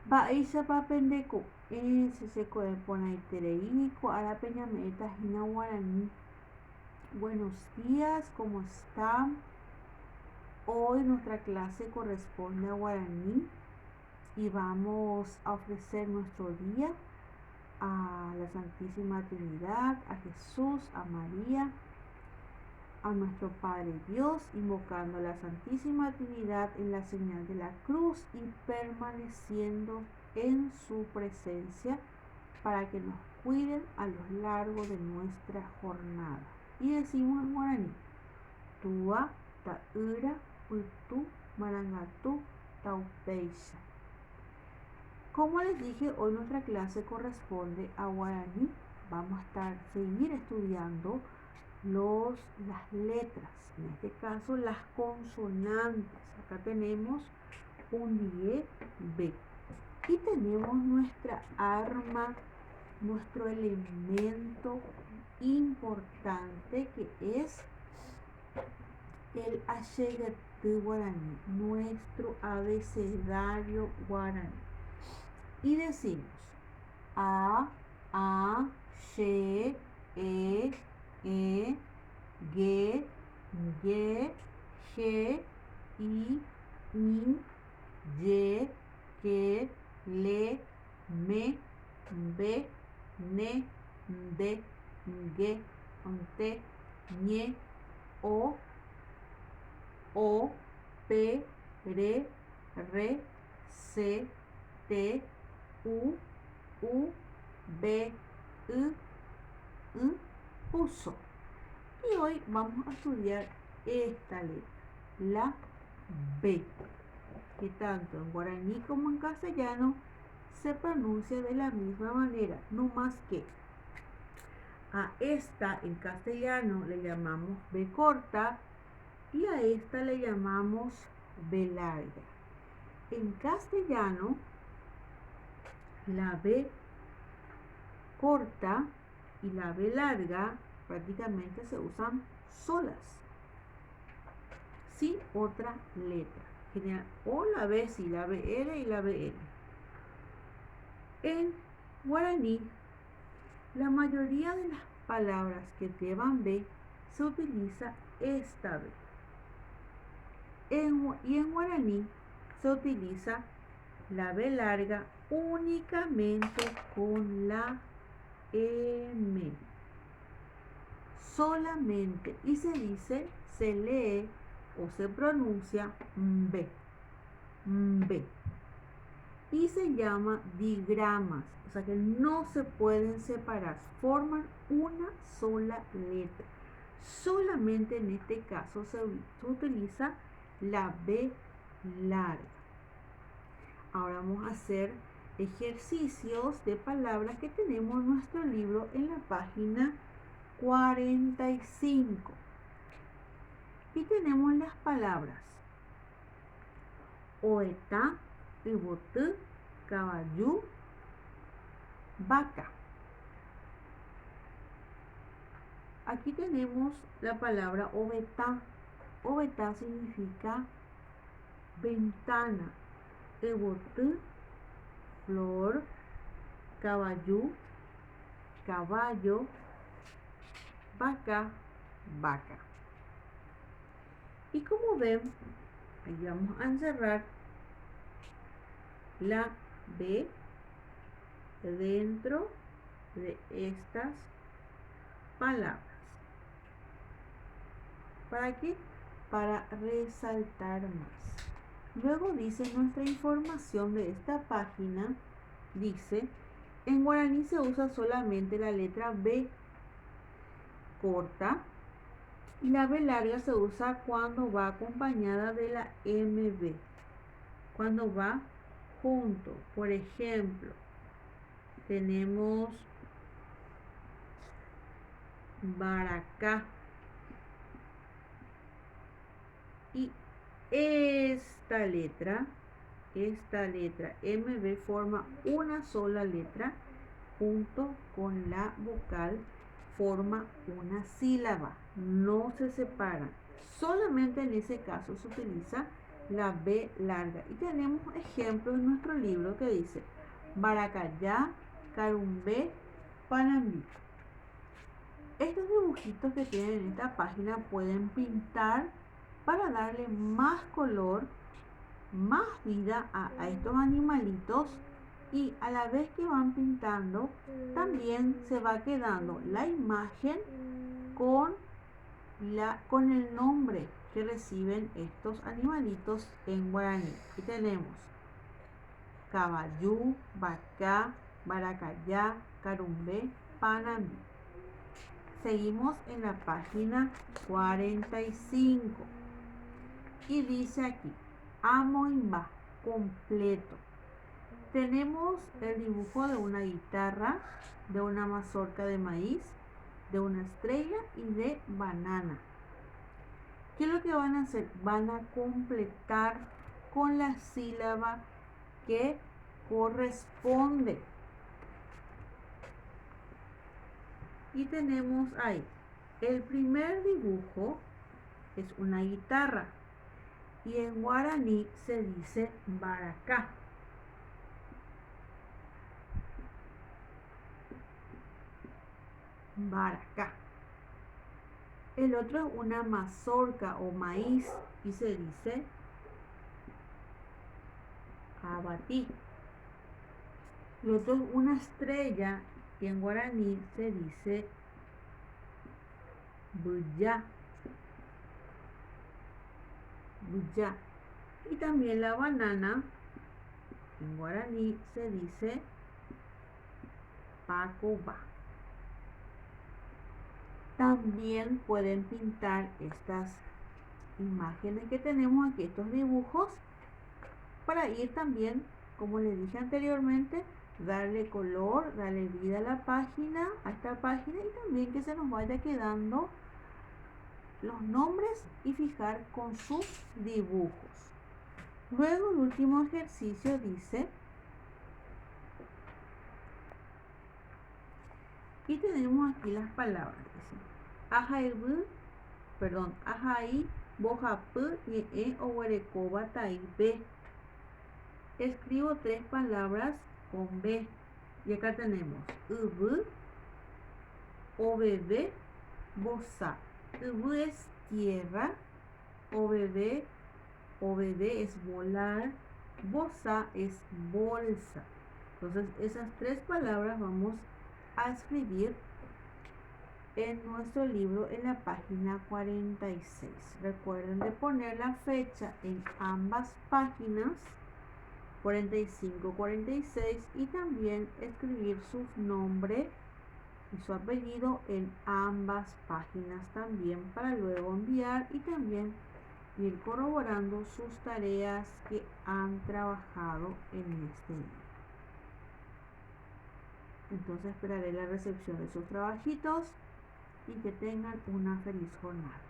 Mba'éichapa pendeku. Chechekueporãitereíko árape ñame'ẽtahína Guaraní. Buenos días, ¿cómo están? Hoy nuestra clase corresponde a Guaraní y vamos a ofrecer nuestro día a la Santísima Trinidad, a Jesús, a María, a nuestro Padre Dios, invocando a la Santísima Trinidad en la señal de la cruz y permaneciendo en su presencia para que nos cuiden a lo largo de nuestra jornada. Y decimos en guaraní: Tua ta'yra pytu marangatu taupeicha. Como les dije, hoy nuestra clase corresponde a Guaraní. Vamos a seguir estudiando las letras, en este caso las consonantes. Acá tenemos un die B y tenemos nuestra arma, nuestro elemento importante, que es el Ashegatú guaraní, nuestro abecedario guaraní. Y decimos A, She, E, Ge, Ye, Je, I, Ye, Ke, Le, Me, Be, Ne, De, Ge, Onte, Ñe, O, Pe, Re, Se, Te, U, B, Uso. Y hoy vamos a estudiar esta letra, la B, que tanto en guaraní como en castellano se pronuncia de la misma manera, no más que a esta en castellano le llamamos B corta y a esta le llamamos B larga. En castellano, la B corta y la B larga prácticamente se usan solas, sin otra letra. O la B sí, la BR y la BL. En guaraní, la mayoría de las palabras que llevan B se utiliza esta B. Y en guaraní se utiliza la B larga únicamente con la M. Solamente. Y se dice, se lee o se pronuncia B. B. Y se llama digramas. O sea que no se pueden separar. Forman una sola letra. Solamente en este caso se utiliza la B larga. Ahora vamos a hacer ejercicios de palabras que tenemos en nuestro libro en la página 45. Y tenemos las palabras oetá, ibotú, caballú, vaca. Aquí tenemos la palabra ovetá. Ovetá significa ventana. Ebotú, flor. Caballú, caballo. Vaca, vaca. Y como ven, ahí vamos a encerrar la B dentro de estas palabras. ¿Para qué? Para resaltar más. Luego dice nuestra información de esta página, dice, en guaraní se usa solamente la letra B corta y la B larga se usa cuando va acompañada de la MB, cuando va junto. Por ejemplo, tenemos Baracá. Y esta letra MB forma una sola letra, junto con la vocal forma una sílaba, no se separan. Solamente en ese caso se utiliza la B larga. Y tenemos ejemplos en nuestro libro que dice Baracayá, Carumbé, Panambí. Estos dibujitos que tienen en esta página pueden pintar para darle más color, más vida a estos animalitos, y a la vez que van pintando también se va quedando la imagen con el nombre que reciben estos animalitos en guaraní. Y tenemos Cabayú, Bacá, Baracayá, Carumbé, Panambí. Seguimos en la página 45 y dice aquí Amoimba completo. Tenemos el dibujo de una guitarra, de una mazorca de maíz, de una estrella y de banana. ¿Qué es lo que van a hacer? Van a completar con la sílaba que corresponde. Y tenemos ahí, el primer dibujo es una guitarra y en guaraní se dice baracá. Baracá. El otro es una mazorca o maíz y se dice abatí. El otro es una estrella y en guaraní se dice buyá. Buyá. Y también la banana en guaraní se dice pacoba. También pueden pintar estas imágenes que tenemos aquí, estos dibujos, para ir también, como les dije anteriormente, darle color, darle vida a la página, a esta página, y también que se nos vaya quedando los nombres y fijar con sus dibujos. Luego el último ejercicio dice, y tenemos aquí las palabras, Ajaí, Bojapú, Ñe, Oguarecoba, Taí, B. Escribo 3 palabras con B. Y acá tenemos Ubu, OBB, Bosa. Ubu es tierra, OBB es volar, Bosa es bolsa. Entonces esas 3 palabras vamos a escribir en nuestro libro en la página 46. Recuerden de poner la fecha en ambas páginas, 45, 46, y también escribir su nombre y su apellido en ambas páginas también, para luego enviar y también ir corroborando sus tareas que han trabajado en este libro. Entonces esperaré la recepción de sus trabajitos y que tengan una feliz jornada.